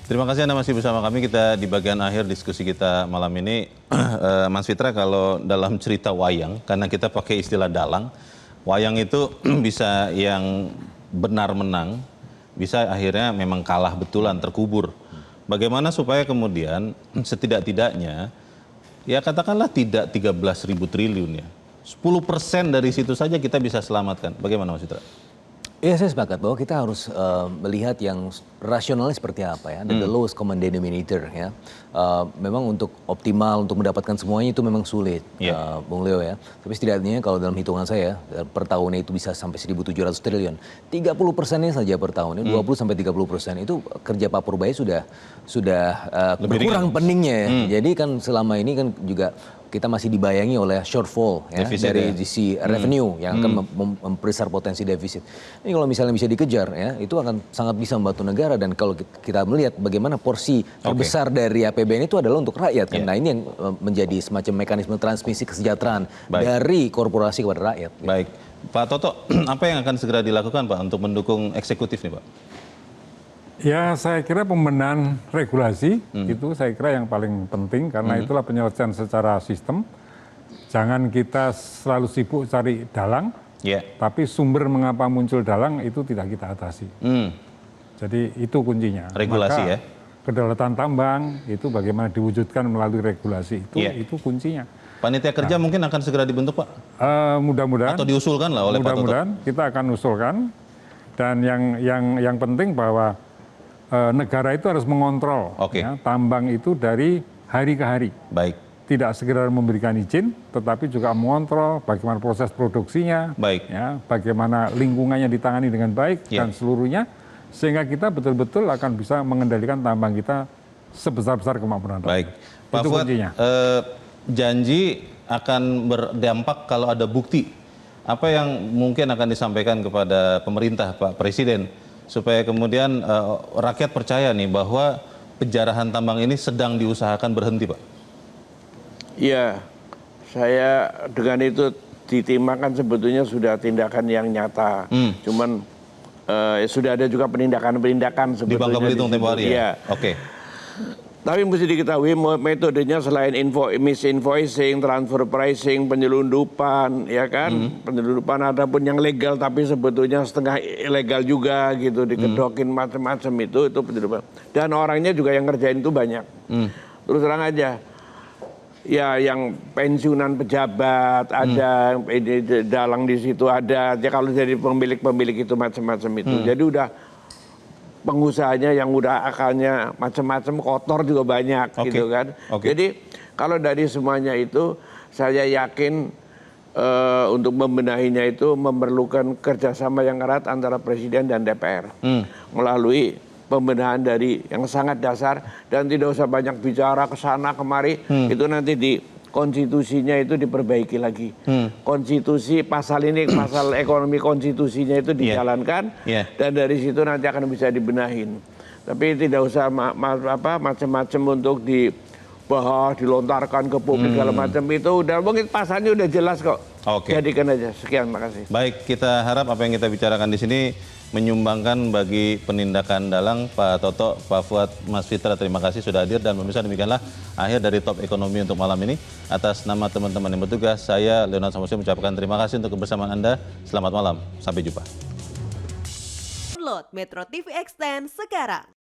Terima kasih Anda masih bersama kami. Kita di bagian akhir diskusi kita malam ini. Mas Fitra, kalau dalam cerita wayang, karena kita pakai istilah dalang, wayang itu bisa yang benar menang, bisa akhirnya memang kalah betulan, terkubur. Bagaimana supaya kemudian setidak-tidaknya, ya katakanlah tidak 13.000 triliun ya, 10% dari situ saja kita bisa selamatkan. Bagaimana Mas Fitra? Ya, saya sepakat bahwa kita harus melihat yang rasionalnya seperti apa ya, the lowest common denominator ya. Memang untuk optimal, untuk mendapatkan semuanya itu memang sulit, Bung Leo ya. Tapi setidaknya kalau dalam hitungan saya, per tahunnya itu bisa sampai 1.700 triliun. 30%-nya saja per tahun, 20-30% itu kerja Pak Purbaya sudah berkurang peningnya ya. Jadi kan selama ini kan juga kita masih dibayangi oleh shortfall ya, dari sisi revenue yang akan memperbesar potensi defisit. Ini kalau misalnya bisa dikejar ya, itu akan sangat bisa membantu negara. Dan kalau kita melihat bagaimana porsi terbesar dari APBN itu adalah untuk rakyat kan. Nah ini yang menjadi semacam mekanisme transmisi kesejahteraan dari korporasi kepada rakyat. Baik, Pak Toto, apa yang akan segera dilakukan Pak untuk mendukung eksekutif nih Pak? Ya, saya kira pembenahan regulasi itu saya kira yang paling penting karena itulah penyelesaian secara sistem. Jangan kita selalu sibuk cari dalang, tapi sumber mengapa muncul dalang itu tidak kita atasi. Jadi itu kuncinya. Regulasi. Maka, ya. Kedaulatan tambang itu bagaimana diwujudkan melalui regulasi itu kuncinya. Panitia kerja mungkin akan segera dibentuk Pak? Mudah-mudahan. Atau diusulkan lah oleh Pak Toto? Mudah-mudahan kita akan usulkan. Dan yang penting bahwa negara itu harus mengontrol ya, tambang itu dari hari ke hari. Baik. Tidak sekedar memberikan izin, tetapi juga mengontrol bagaimana proses produksinya, ya, bagaimana lingkungannya ditangani dengan baik dan seluruhnya, sehingga kita betul-betul akan bisa mengendalikan tambang kita sebesar-besar kemampuan. Baik, Pak Fuad, janji akan berdampak kalau ada bukti. Apa yang mungkin akan disampaikan kepada pemerintah, Pak Presiden, supaya kemudian rakyat percaya nih bahwa penjarahan tambang ini sedang diusahakan berhenti, Pak? Iya, saya dengan itu ditimbangkan sebetulnya sudah tindakan yang nyata. Cuman sudah ada juga penindakan-penindakan sebetulnya. Di Bangka Belitung tempo hari ya? Oke. Tapi mesti diketahui metodenya selain misinvoicing, transfer pricing, penyelundupan, ya kan? Penyelundupan ada pun yang legal tapi sebetulnya setengah ilegal juga gitu, dikedokin macam-macam itu penyelundupan. Dan orangnya juga yang ngerjain itu banyak. Terus terang aja, ya yang pensiunan pejabat ada, dalang di situ ada. Ya kalau jadi pemilik itu macam-macam itu. Jadi udah pengusahanya yang udah akalnya macam-macam kotor juga banyak gitu kan. Jadi kalau dari semuanya itu saya yakin untuk membenahinya itu memerlukan kerjasama yang erat antara Presiden dan DPR melalui pembenahan dari yang sangat dasar dan tidak usah banyak bicara ke sana kemari. Itu nanti di konstitusinya itu diperbaiki lagi. Konstitusi pasal ini, pasal ekonomi konstitusinya itu dijalankan dan dari situ nanti akan bisa dibenahin. Tapi tidak usah macam-macam untuk dibahas, dilontarkan ke publik segala macam itu udah mungkin pasalnya udah jelas kok. Jadikan aja. Sekian, makasih. Baik, kita harap apa yang kita bicarakan di sini menyumbangkan bagi penindakan dalang. Pak Toto, Pak Fuad, Mas Fitra, terima kasih sudah hadir. Dan pemirsa, demikianlah akhir dari Top Ekonomi untuk malam ini. Atas nama teman-teman yang bertugas, saya Leonard Samosir mengucapkan terima kasih untuk kebersamaan Anda. Selamat malam, sampai jumpa. Download Metro TV Extend sekarang.